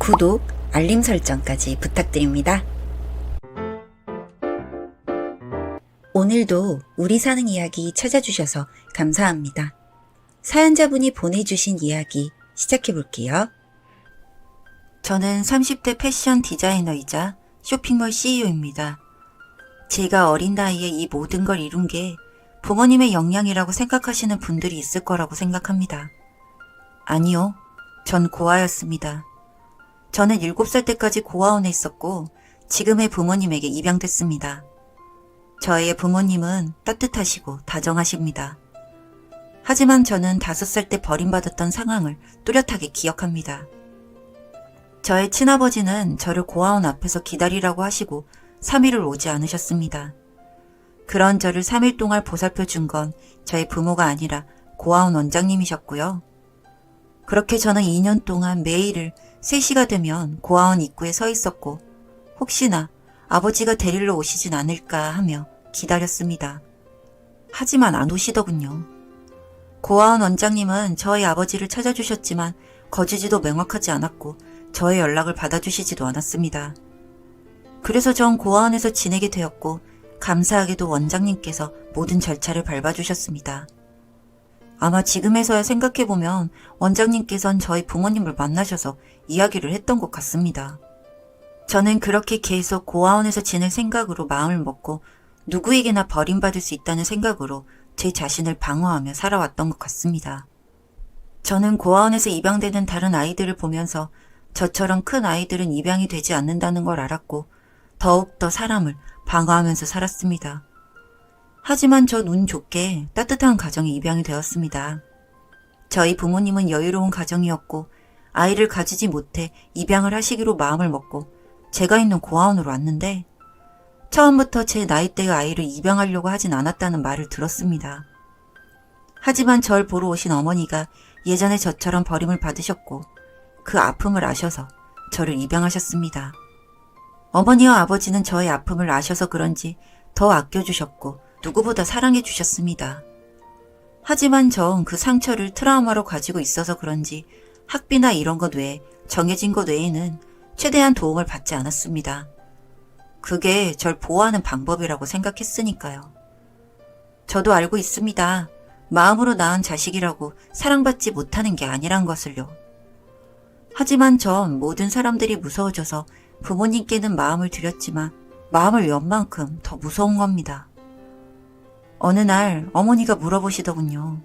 구독, 알림 설정까지 부탁드립니다. 오늘도 우리 사는 이야기 찾아주셔서 감사합니다. 사연자분이 보내주신 이야기 시작해볼게요. 저는 30대 패션 디자이너이자 쇼핑몰 CEO입니다. 제가 어린 나이에 이 모든 걸 이룬 게 부모님의 역량이라고 생각하시는 분들이 있을 거라고 생각합니다. 아니요, 전 고아였습니다. 저는 7살 때까지 고아원에 있었고 지금의 부모님에게 입양됐습니다. 저의 부모님은 따뜻하시고 다정하십니다. 하지만 저는 5살 때 버림받았던 상황을 뚜렷하게 기억합니다. 저의 친아버지는 저를 고아원 앞에서 기다리라고 하시고 3일을 오지 않으셨습니다. 그런 저를 3일 동안 보살펴 준 건 저의 부모가 아니라 고아원 원장님이셨고요. 그렇게 저는 2년 동안 매일을 3시가 되면 고아원 입구에 서 있었고 혹시나 아버지가 데리러 오시진 않을까 하며 기다렸습니다. 하지만 안 오시더군요. 고아원 원장님은 저희 아버지를 찾아주셨지만 거주지도 명확하지 않았고 저의 연락을 받아주시지도 않았습니다. 그래서 전 고아원에서 지내게 되었고 감사하게도 원장님께서 모든 절차를 밟아주셨습니다. 아마 지금에서야 생각해보면 원장님께선 저희 부모님을 만나셔서 이야기를 했던 것 같습니다. 저는 그렇게 계속 고아원에서 지낼 생각으로 마음을 먹고 누구에게나 버림받을 수 있다는 생각으로 제 자신을 방어하며 살아왔던 것 같습니다. 저는 고아원에서 입양되는 다른 아이들을 보면서 저처럼 큰 아이들은 입양이 되지 않는다는 걸 알았고 더욱더 사람을 방어하면서 살았습니다. 하지만 전 운 좋게 따뜻한 가정에 입양이 되었습니다. 저희 부모님은 여유로운 가정이었고 아이를 가지지 못해 입양을 하시기로 마음을 먹고 제가 있는 고아원으로 왔는데 처음부터 제 나이대의 아이를 입양하려고 하진 않았다는 말을 들었습니다. 하지만 절 보러 오신 어머니가 예전에 저처럼 버림을 받으셨고 그 아픔을 아셔서 저를 입양하셨습니다. 어머니와 아버지는 저의 아픔을 아셔서 그런지 더 아껴주셨고 누구보다 사랑해 주셨습니다. 하지만 전 그 상처를 트라우마로 가지고 있어서 그런지 학비나 이런 것 외에 정해진 것 외에는 최대한 도움을 받지 않았습니다. 그게 절 보호하는 방법이라고 생각했으니까요. 저도 알고 있습니다. 마음으로 낳은 자식이라고 사랑받지 못하는 게 아니란 것을요. 하지만 전 모든 사람들이 무서워져서 부모님께는 마음을 드렸지만 마음을 연 만큼 더 무서운 겁니다. 어느 날 어머니가 물어보시더군요.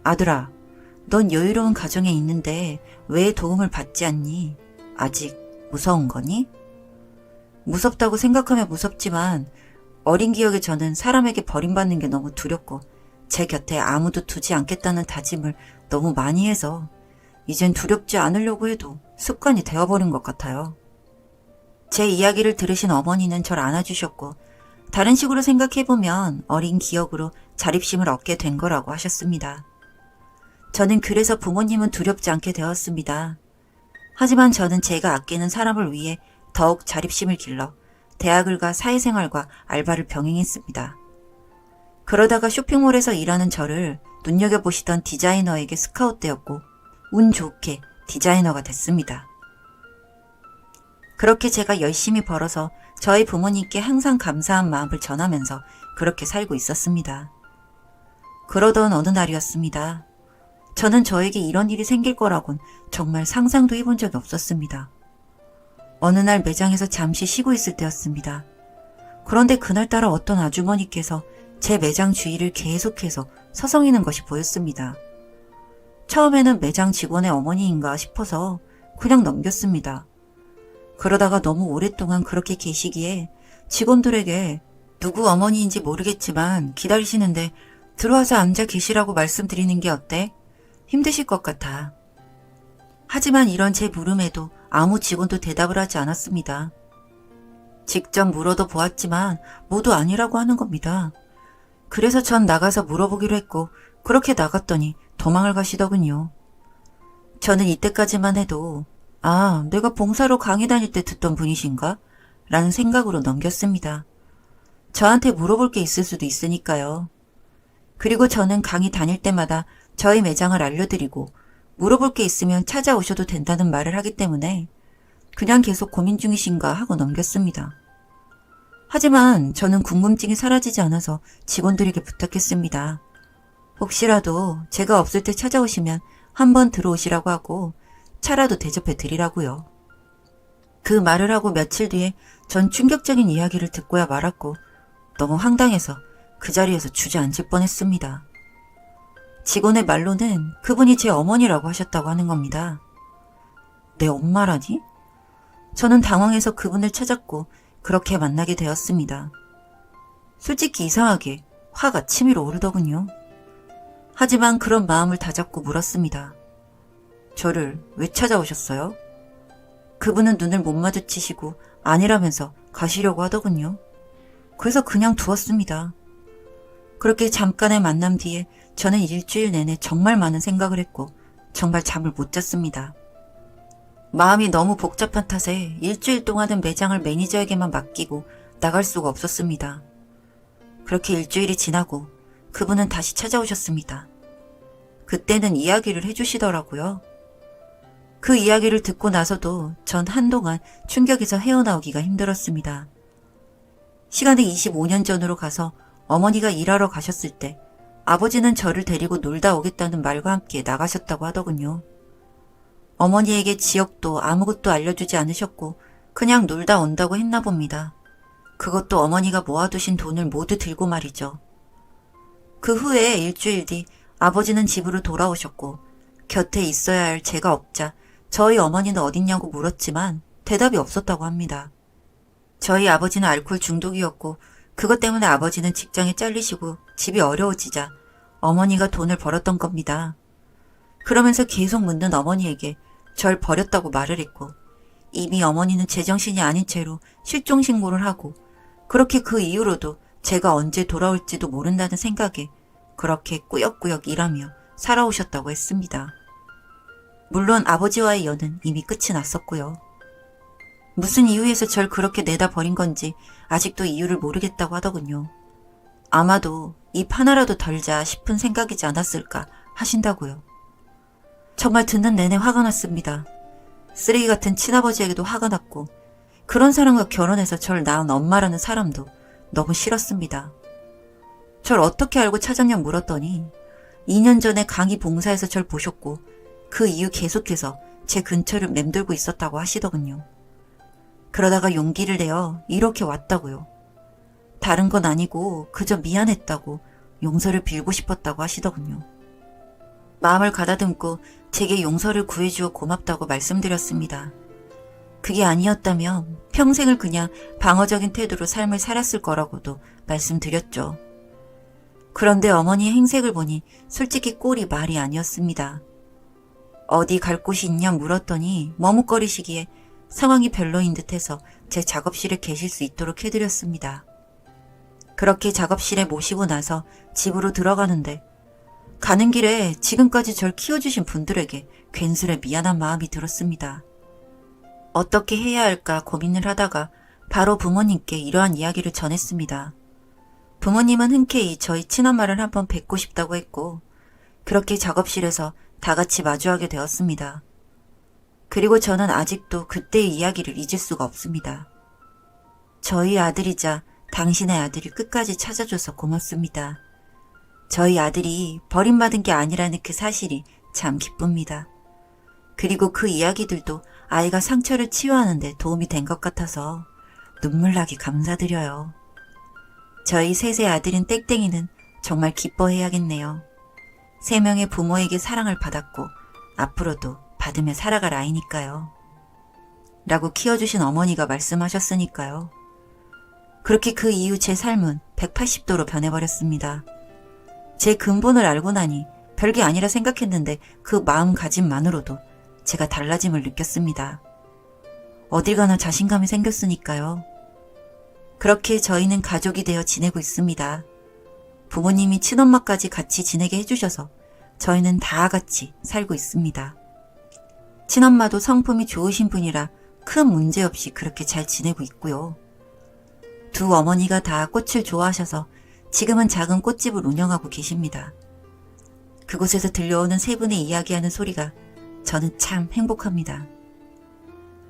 아들아, 넌 여유로운 가정에 있는데 왜 도움을 받지 않니? 아직 무서운 거니? 무섭다고 생각하면 무섭지만 어린 기억에 저는 사람에게 버림받는 게 너무 두렵고 제 곁에 아무도 두지 않겠다는 다짐을 너무 많이 해서 이젠 두렵지 않으려고 해도 습관이 되어버린 것 같아요. 제 이야기를 들으신 어머니는 절 안아주셨고 다른 식으로 생각해보면 어린 기억으로 자립심을 얻게 된 거라고 하셨습니다. 저는 그래서 부모님은 두렵지 않게 되었습니다. 하지만 저는 제가 아끼는 사람을 위해 더욱 자립심을 길러 대학을 가 사회생활과 알바를 병행했습니다. 그러다가 쇼핑몰에서 일하는 저를 눈여겨보시던 디자이너에게 스카웃되었고 운 좋게 디자이너가 됐습니다. 그렇게 제가 열심히 벌어서 저희 부모님께 항상 감사한 마음을 전하면서 그렇게 살고 있었습니다. 그러던 어느 날이었습니다. 저는 저에게 이런 일이 생길 거라곤 정말 상상도 해본 적이 없었습니다. 어느 날 매장에서 잠시 쉬고 있을 때였습니다. 그런데 그날따라 어떤 아주머니께서 제 매장 주위를 계속해서 서성이는 것이 보였습니다. 처음에는 매장 직원의 어머니인가 싶어서 그냥 넘겼습니다. 그러다가 너무 오랫동안 그렇게 계시기에 직원들에게 누구 어머니인지 모르겠지만 기다리시는데 들어와서 앉아 계시라고 말씀드리는 게 어때? 힘드실 것 같아. 하지만 이런 제 물음에도 아무 직원도 대답을 하지 않았습니다. 직접 물어도 보았지만 모두 아니라고 하는 겁니다. 그래서 전 나가서 물어보기로 했고 그렇게 나갔더니 도망을 가시더군요. 저는 이때까지만 해도 아, 내가 봉사로 강의 다닐 때 듣던 분이신가? 라는 생각으로 넘겼습니다. 저한테 물어볼 게 있을 수도 있으니까요. 그리고 저는 강의 다닐 때마다 저희 매장을 알려드리고 물어볼 게 있으면 찾아오셔도 된다는 말을 하기 때문에 그냥 계속 고민 중이신가 하고 넘겼습니다. 하지만 저는 궁금증이 사라지지 않아서 직원들에게 부탁했습니다. 혹시라도 제가 없을 때 찾아오시면 한번 들어오시라고 하고 차라도 대접해 드리라고요. 그 말을 하고 며칠 뒤에 전 충격적인 이야기를 듣고야 말았고 너무 황당해서 그 자리에서 주저앉을 뻔했습니다. 직원의 말로는 그분이 제 어머니라고 하셨다고 하는 겁니다. 내 엄마라니? 저는 당황해서 그분을 찾았고 그렇게 만나게 되었습니다. 솔직히 이상하게 화가 치밀어 오르더군요. 하지만 그런 마음을 다잡고 물었습니다. 저를 왜 찾아오셨어요? 그분은 눈을 못 마주치시고 아니라면서 가시려고 하더군요. 그래서 그냥 두었습니다. 그렇게 잠깐의 만남 뒤에 저는 일주일 내내 정말 많은 생각을 했고 정말 잠을 못 잤습니다. 마음이 너무 복잡한 탓에 일주일 동안은 매장을 매니저에게만 맡기고 나갈 수가 없었습니다. 그렇게 일주일이 지나고 그분은 다시 찾아오셨습니다. 그때는 이야기를 해주시더라고요. 그 이야기를 듣고 나서도 전 한동안 충격에서 헤어나오기가 힘들었습니다. 시간은 25년 전으로 가서 어머니가 일하러 가셨을 때 아버지는 저를 데리고 놀다 오겠다는 말과 함께 나가셨다고 하더군요. 어머니에게 지역도 아무것도 알려주지 않으셨고 그냥 놀다 온다고 했나 봅니다. 그것도 어머니가 모아두신 돈을 모두 들고 말이죠. 그 후에 일주일 뒤 아버지는 집으로 돌아오셨고 곁에 있어야 할 제가 없자 저희 어머니는 어딨냐고 물었지만 대답이 없었다고 합니다. 저희 아버지는 알코올 중독이었고 그것 때문에 아버지는 직장에 잘리시고 집이 어려워지자 어머니가 돈을 벌었던 겁니다. 그러면서 계속 묻는 어머니에게 절 버렸다고 말을 했고 이미 어머니는 제정신이 아닌 채로 실종신고를 하고 그렇게 그 이후로도 제가 언제 돌아올지도 모른다는 생각에 그렇게 꾸역꾸역 일하며 살아오셨다고 했습니다. 물론 아버지와의 연은 이미 끝이 났었고요. 무슨 이유에서 절 그렇게 내다 버린 건지 아직도 이유를 모르겠다고 하더군요. 아마도 입 하나라도 덜자 싶은 생각이지 않았을까 하신다고요. 정말 듣는 내내 화가 났습니다. 쓰레기 같은 친아버지에게도 화가 났고 그런 사람과 결혼해서 절 낳은 엄마라는 사람도 너무 싫었습니다. 절 어떻게 알고 찾았냐 물었더니 2년 전에 강의 봉사에서 절 보셨고 그 이후 계속해서 제 근처를 맴돌고 있었다고 하시더군요. 그러다가 용기를 내어 이렇게 왔다고요. 다른 건 아니고 그저 미안했다고 용서를 빌고 싶었다고 하시더군요. 마음을 가다듬고 제게 용서를 구해주어 고맙다고 말씀드렸습니다. 그게 아니었다면 평생을 그냥 방어적인 태도로 삶을 살았을 거라고도 말씀드렸죠. 그런데 어머니의 행색을 보니 솔직히 꼴이 말이 아니었습니다. 어디 갈 곳이 있냐 물었더니 머뭇거리시기에 상황이 별로인 듯해서 제 작업실에 계실 수 있도록 해드렸습니다. 그렇게 작업실에 모시고 나서 집으로 들어가는데 가는 길에 지금까지 절 키워주신 분들에게 괜스레 미안한 마음이 들었습니다. 어떻게 해야 할까 고민을 하다가 바로 부모님께 이러한 이야기를 전했습니다. 부모님은 흔쾌히 저희 친엄마를 한번 뵙고 싶다고 했고 그렇게 작업실에서 다 같이 마주하게 되었습니다. 그리고 저는 아직도 그때의 이야기를 잊을 수가 없습니다. 저희 아들이자 당신의 아들이 끝까지 찾아줘서 고맙습니다. 저희 아들이 버림받은 게 아니라는 그 사실이 참 기쁩니다. 그리고 그 이야기들도 아이가 상처를 치유하는 데 도움이 된 것 같아서 눈물나게 감사드려요. 저희 셋의 아들인 땡땡이는 정말 기뻐해야겠네요. 3명의 부모에게 사랑을 받았고 앞으로도 받으며 살아갈 아이니까요. 라고 키워주신 어머니가 말씀하셨으니까요. 그렇게 그 이후 제 삶은 180도로 변해버렸습니다. 제 근본을 알고 나니 별게 아니라 생각했는데 그 마음가짐만으로도 제가 달라짐을 느꼈습니다. 어딜 가나 자신감이 생겼으니까요. 그렇게 저희는 가족이 되어 지내고 있습니다. 부모님이 친엄마까지 같이 지내게 해주셔서 저희는 다 같이 살고 있습니다. 친엄마도 성품이 좋으신 분이라 큰 문제 없이 그렇게 잘 지내고 있고요. 두 어머니가 다 꽃을 좋아하셔서 지금은 작은 꽃집을 운영하고 계십니다. 그곳에서 들려오는 세 분의 이야기하는 소리가 저는 참 행복합니다.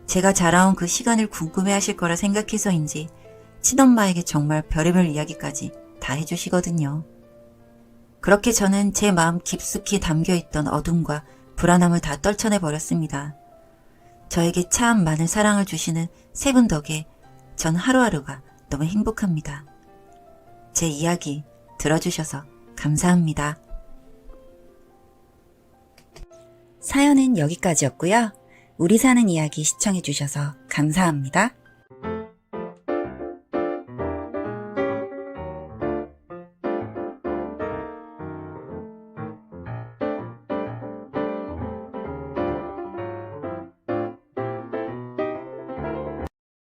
제가 자라온 그 시간을 궁금해하실 거라 생각해서인지 친엄마에게 정말 별의별 이야기까지 다 해주시거든요. 그렇게 저는 제 마음 깊숙이 담겨있던 어둠과 불안함을 다 떨쳐내버렸습니다. 저에게 참 많은 사랑을 주시는 세 분 덕에 전 하루하루가 너무 행복합니다. 제 이야기 들어주셔서 감사합니다. 사연은 여기까지였고요. 우리 사는 이야기 시청해주셔서 감사합니다.